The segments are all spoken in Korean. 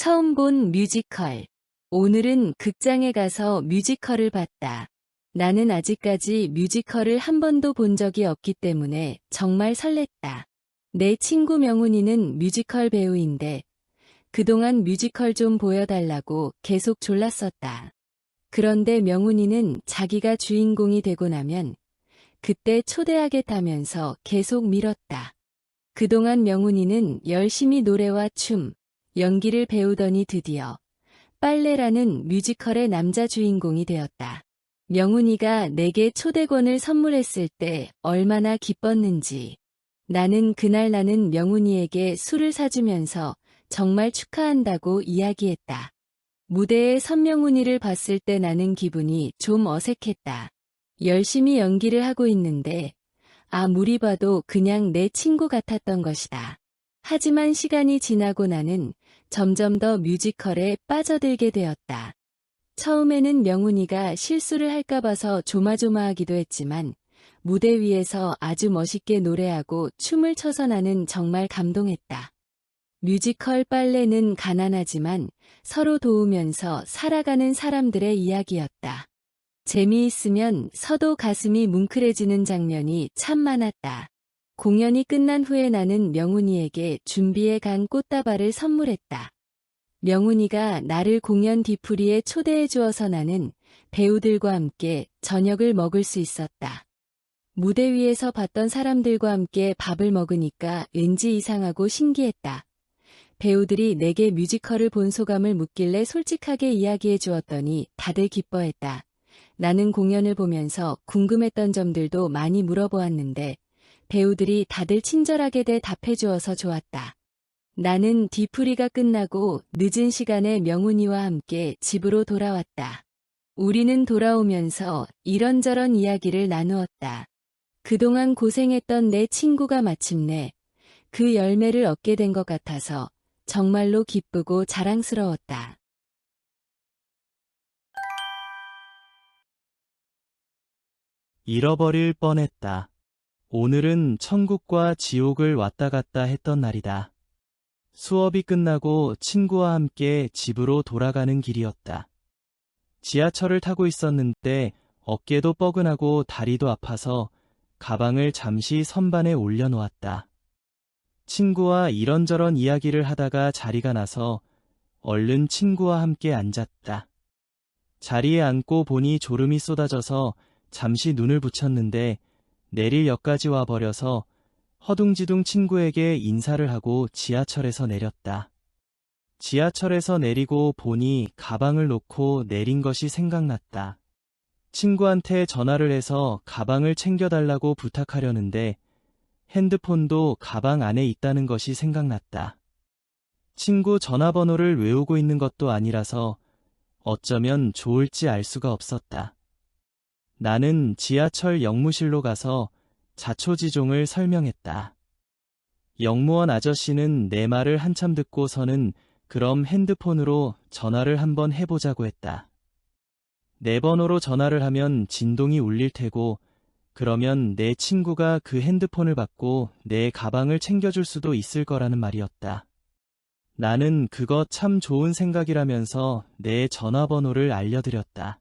처음 본 뮤지컬. 오늘은 극장에 가서 뮤지컬을 봤다. 나는 아직까지 뮤지컬을 한 번도 본 적이 없기 때문에 정말 설렜다. 내 친구 명훈이는 뮤지컬 배우인데 그동안 뮤지컬 좀 보여달라고 계속 졸랐었다. 그런데 명훈이는 자기가 주인공이 되고 나면 그때 초대하겠다면서 계속 미뤘다. 그동안 명훈이는 열심히 노래와 춤, 연기를 배우더니 드디어 빨래라는 뮤지컬의 남자 주인공이 되었다. 명훈이가 내게 초대권을 선물했을 때 얼마나 기뻤는지. 나는 명훈이에게 술을 사주면서 정말 축하한다고 이야기했다. 무대에 선 명훈이를 봤을 때 나는 기분이 좀 어색했다. 열심히 연기를 하고 있는데 아무리 봐도 그냥 내 친구 같았던 것이다. 하지만 시간이 지나고 나는 점점 더 뮤지컬에 빠져들게 되었다. 처음에는 명훈이가 실수를 할까 봐서 조마조마하기도 했지만 무대 위에서 아주 멋있게 노래하고 춤을 춰서 나는 정말 감동했다. 뮤지컬 빨래는 가난하지만 서로 도우면서 살아가는 사람들의 이야기였다. 재미있으면 서도 가슴이 뭉클해지는 장면이 참 많았다. 공연이 끝난 후에 나는 명훈이에게 준비해 간 꽃다발을 선물했다. 명훈이가 나를 공연 뒤풀이에 초대해 주어서 나는 배우들과 함께 저녁을 먹을 수 있었다. 무대 위에서 봤던 사람들과 함께 밥을 먹으니까 왠지 이상하고 신기했다. 배우들이 내게 뮤지컬을 본 소감을 묻길래 솔직하게 이야기해 주었더니 다들 기뻐했다. 나는 공연을 보면서 궁금했던 점들도 많이 물어보았는데 배우들이 다들 친절하게 대답해 주어서 좋았다. 나는 뒤풀이가 끝나고 늦은 시간에 명훈이와 함께 집으로 돌아왔다. 우리는 돌아오면서 이런저런 이야기를 나누었다. 그동안 고생했던 내 친구가 마침내 그 열매를 얻게 된 것 같아서 정말로 기쁘고 자랑스러웠다. 잃어버릴 뻔했다. 오늘은 천국과 지옥을 왔다 갔다 했던 날이다. 수업이 끝나고 친구와 함께 집으로 돌아가는 길이었다. 지하철을 타고 있었는데 어깨도 뻐근하고 다리도 아파서 가방을 잠시 선반에 올려놓았다. 친구와 이런저런 이야기를 하다가 자리가 나서 얼른 친구와 함께 앉았다. 자리에 앉고 보니 졸음이 쏟아져서 잠시 눈을 붙였는데 내릴 역까지 와버려서 허둥지둥 친구에게 인사를 하고 지하철에서 내렸다. 지하철에서 내리고 보니 가방을 놓고 내린 것이 생각났다. 친구한테 전화를 해서 가방을 챙겨달라고 부탁하려는데 핸드폰도 가방 안에 있다는 것이 생각났다. 친구 전화번호를 외우고 있는 것도 아니라서 어쩌면 좋을지 알 수가 없었다. 나는 지하철 역무실로 가서 자초지종을 설명했다. 역무원 아저씨는 내 말을 한참 듣고서는 그럼 핸드폰으로 전화를 한번 해보자고 했다. 내 번호로 전화를 하면 진동이 울릴 테고 그러면 내 친구가 그 핸드폰을 받고 내 가방을 챙겨줄 수도 있을 거라는 말이었다. 나는 그거 참 좋은 생각이라면서 내 전화번호를 알려드렸다.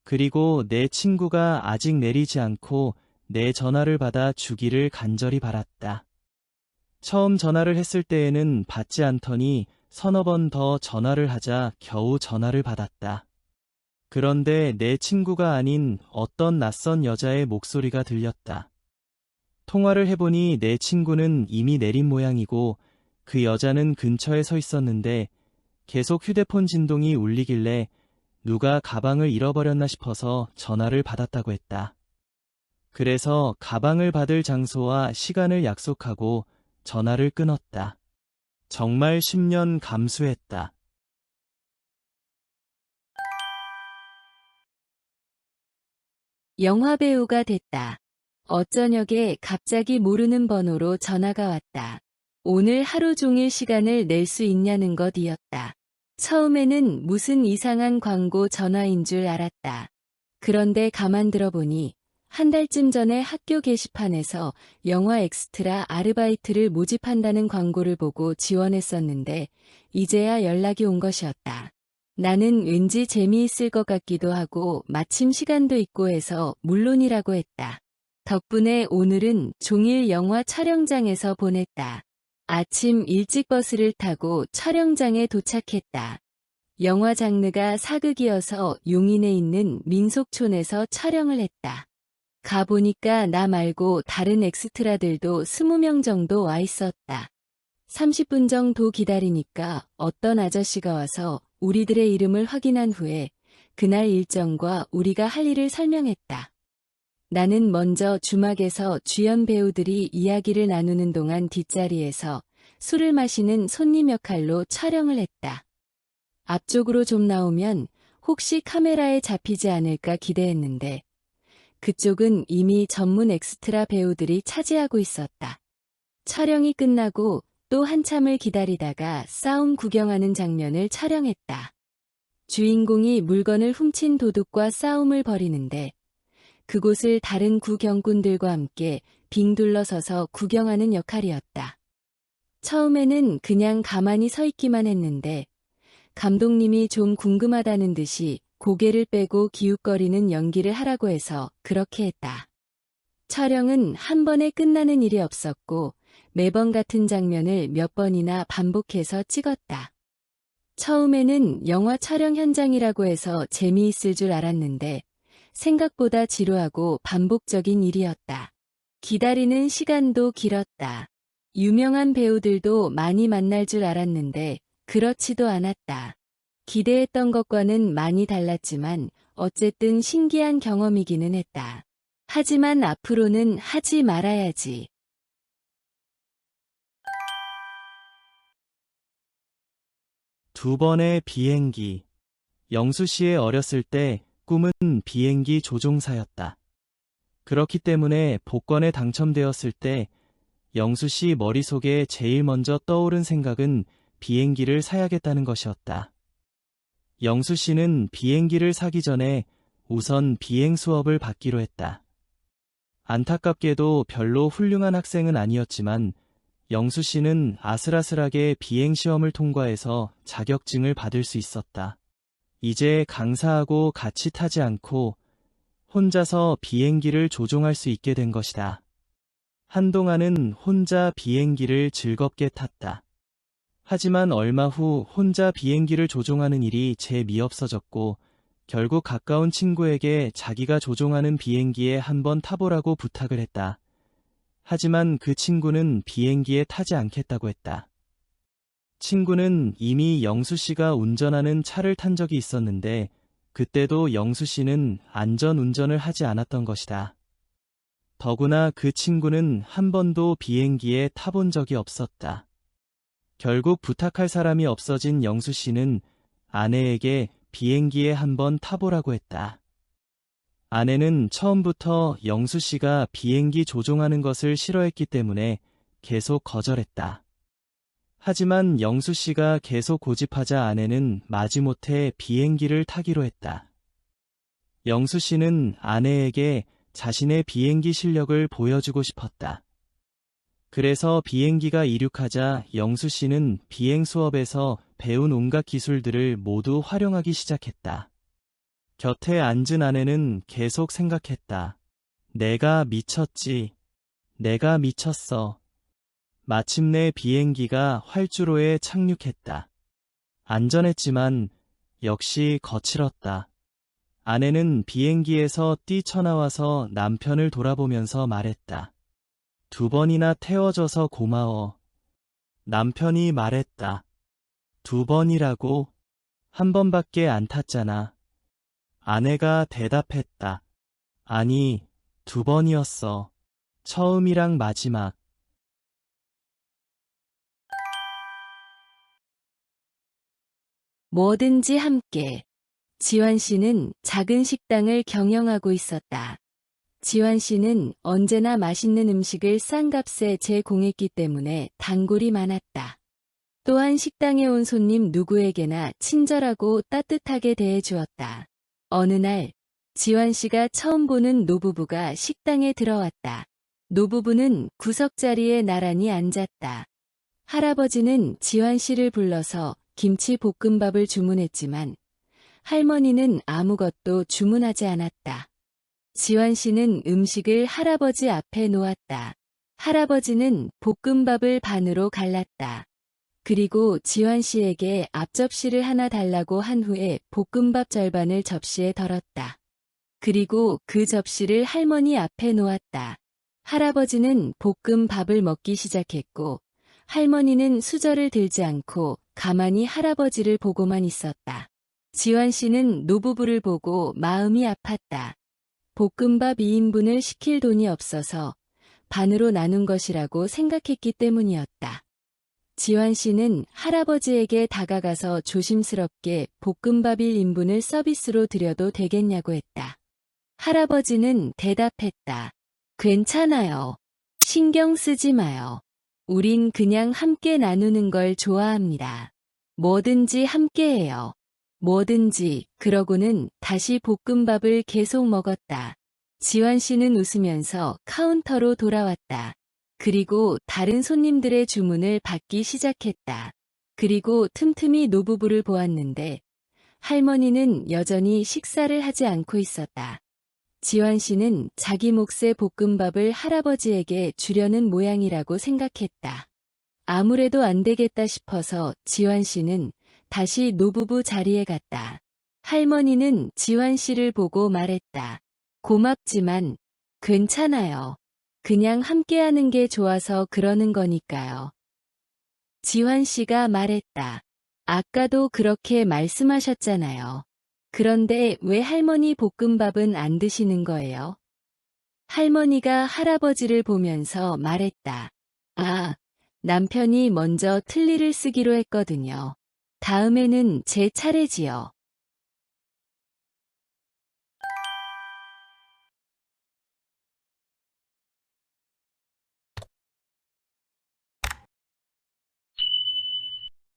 그리고 내 친구가 아직 내리지 않고 내 전화를 받아 주기를 간절히 바랐다. 처음 전화를 했을 때에는 받지 않더니 서너 번 더 전화를 하자 겨우 전화를 받았다. 그런데 내 친구가 아닌 어떤 낯선 여자의 목소리가 들렸다. 통화를 해보니 내 친구는 이미 내린 모양이고 그 여자는 근처에 서 있었는데 계속 휴대폰 진동이 울리길래 누가 가방을 잃어버렸나 싶어서 전화를 받았다고 했다. 그래서 가방을 받을 장소와 시간을 약속하고 전화를 끊었다. 정말 10년 감수했다. 영화배우가 됐다. 어쩌녁에 갑자기 모르는 번호로 전화가 왔다. 오늘 하루 종일 시간을 낼 수 있냐는 것이었다. 처음에는 무슨 이상한 광고 전화인 줄 알았다. 그런데 가만 들어보니 한 달쯤 전에 학교 게시판에서 영화 엑스트라 아르바이트를 모집한다는 광고를 보고 지원했었는데 이제야 연락이 온 것이었다. 나는 왠지 재미있을 것 같기도 하고 마침 시간도 있고 해서 물론이라고 했다. 덕분에 오늘은 종일 영화 촬영장에서 보냈다. 아침 일찍 버스를 타고 촬영장에 도착했다. 영화 장르가 사극이어서 용인에 있는 민속촌에서 촬영을 했다. 가보니까 나 말고 다른 엑스트라들도 20명 정도 와 있었다. 30분 정도 기다리니까 어떤 아저씨가 와서 우리들의 이름을 확인한 후에 그날 일정과 우리가 할 일을 설명했다. 나는 먼저 주막에서 주연 배우들이 이야기를 나누는 동안 뒷자리에서 술을 마시는 손님 역할로 촬영을 했다. 앞쪽으로 좀 나오면 혹시 카메라에 잡히지 않을까 기대했는데 그쪽은 이미 전문 엑스트라 배우들이 차지하고 있었다. 촬영이 끝나고 또 한참을 기다리다가 싸움 구경하는 장면을 촬영했다. 주인공이 물건을 훔친 도둑과 싸움을 벌이는데 그곳을 다른 구경꾼들과 함께 빙 둘러서서 구경하는 역할이었다. 처음에는 그냥 가만히 서 있기만 했는데 감독님이 좀 궁금하다는 듯이 고개를 빼고 기웃거리는 연기를 하라고 해서 그렇게 했다. 촬영은 한 번에 끝나는 일이 없었고 매번 같은 장면을 몇 번이나 반복해서 찍었다. 처음에는 영화 촬영 현장이라고 해서 재미있을 줄 알았는데 생각보다 지루하고 반복적인 일이었다. 기다리는 시간도 길었다. 유명한 배우들도 많이 만날 줄 알았는데 그렇지도 않았다. 기대했던 것과는 많이 달랐지만 어쨌든 신기한 경험이기는 했다. 하지만 앞으로는 하지 말아야지. 두 번의 비행기. 영수 씨의 어렸을 때 꿈은 비행기 조종사였다. 그렇기 때문에 복권에 당첨되었을 때 영수 씨 머릿속에 제일 먼저 떠오른 생각은 비행기를 사야겠다는 것이었다. 영수 씨는 비행기를 사기 전에 우선 비행 수업을 받기로 했다. 안타깝게도 별로 훌륭한 학생은 아니었지만 영수 씨는 아슬아슬하게 비행 시험을 통과해서 자격증을 받을 수 있었다. 이제 강사하고 같이 타지 않고 혼자서 비행기를 조종할 수 있게 된 것이다. 한동안은 혼자 비행기를 즐겁게 탔다. 하지만 얼마 후 혼자 비행기를 조종하는 일이 재미없어졌고 결국 가까운 친구에게 자기가 조종하는 비행기에 한번 타보라고 부탁을 했다. 하지만 그 친구는 비행기에 타지 않겠다고 했다. 친구는 이미 영수 씨가 운전하는 차를 탄 적이 있었는데 그때도 영수 씨는 안전 운전을 하지 않았던 것이다. 더구나 그 친구는 한 번도 비행기에 타본 적이 없었다. 결국 부탁할 사람이 없어진 영수 씨는 아내에게 비행기에 한번 타보라고 했다. 아내는 처음부터 영수 씨가 비행기 조종하는 것을 싫어했기 때문에 계속 거절했다. 하지만 영수 씨가 계속 고집하자 아내는 마지못해 비행기를 타기로 했다. 영수 씨는 아내에게 자신의 비행기 실력을 보여주고 싶었다. 그래서 비행기가 이륙하자 영수 씨는 비행 수업에서 배운 온갖 기술들을 모두 활용하기 시작했다. 곁에 앉은 아내는 계속 생각했다. 내가 미쳤지. 내가 미쳤어. 마침내 비행기가 활주로에 착륙했다. 안전했지만 역시 거칠었다. 아내는 비행기에서 뛰쳐나와서 남편을 돌아보면서 말했다. 2번이나 태워줘서 고마워. 남편이 말했다. 2번이라고? 1번밖에 안 탔잖아. 아내가 대답했다. 아니, 2번이었어. 처음이랑 마지막. 뭐든지 함께. 지환 씨는 작은 식당을 경영하고 있었다. 지환 씨는 언제나 맛있는 음식을 싼 값에 제공했기 때문에 단골이 많았다. 또한 식당에 온 손님 누구에게나 친절하고 따뜻하게 대해주었다. 어느 날 지환 씨가 처음 보는 노부부가 식당에 들어왔다. 노부부는 구석자리에 나란히 앉았다. 할아버지는 지환 씨를 불러서 김치 볶음밥을 주문했지만 할머니는 아무것도 주문하지 않았다. 지환 씨는 음식을 할아버지 앞에 놓았다. 할아버지는 볶음밥을 반으로 갈랐다. 그리고 지환 씨에게 앞접시를 하나 달라고 한 후에 볶음밥 절반을 접시에 덜었다. 그리고 그 접시를 할머니 앞에 놓았다. 할아버지는 볶음밥을 먹기 시작했고 할머니는 수저를 들지 않고 가만히 할아버지를 보고만 있었다. 지환 씨는 노부부를 보고 마음이 아팠다. 볶음밥 2인분을 시킬 돈이 없어서 반으로 나눈 것이라고 생각했기 때문이었다. 지환 씨는 할아버지에게 다가가서 조심스럽게 볶음밥 1인분을 서비스로 드려도 되겠냐고 했다. 할아버지는 대답했다. 괜찮아요. 신경 쓰지 마요. 우린 그냥 함께 나누는 걸 좋아합니다. 뭐든지 함께해요. 뭐든지. 그러고는 다시 볶음밥을 계속 먹었다. 지환 씨는 웃으면서 카운터로 돌아왔다. 그리고 다른 손님들의 주문을 받기 시작했다. 그리고 틈틈이 노부부를 보았는데 할머니는 여전히 식사를 하지 않고 있었다. 지환 씨는 자기 몫의 볶음밥을 할아버지에게 주려는 모양이라고 생각했다. 아무래도 안 되겠다 싶어서 지환 씨는 다시 노부부 자리에 갔다. 할머니는 지환 씨를 보고 말했다. 고맙지만 괜찮아요. 그냥 함께하는 게 좋아서 그러는 거니까요. 지환 씨가 말했다. 아까도 그렇게 말씀하셨잖아요. 그런데 왜 할머니 볶음밥은 안 드시는 거예요? 할머니가 할아버지를 보면서 말했다. 아, 남편이 먼저 틀니를 쓰기로 했거든요. 다음에는 제 차례지요.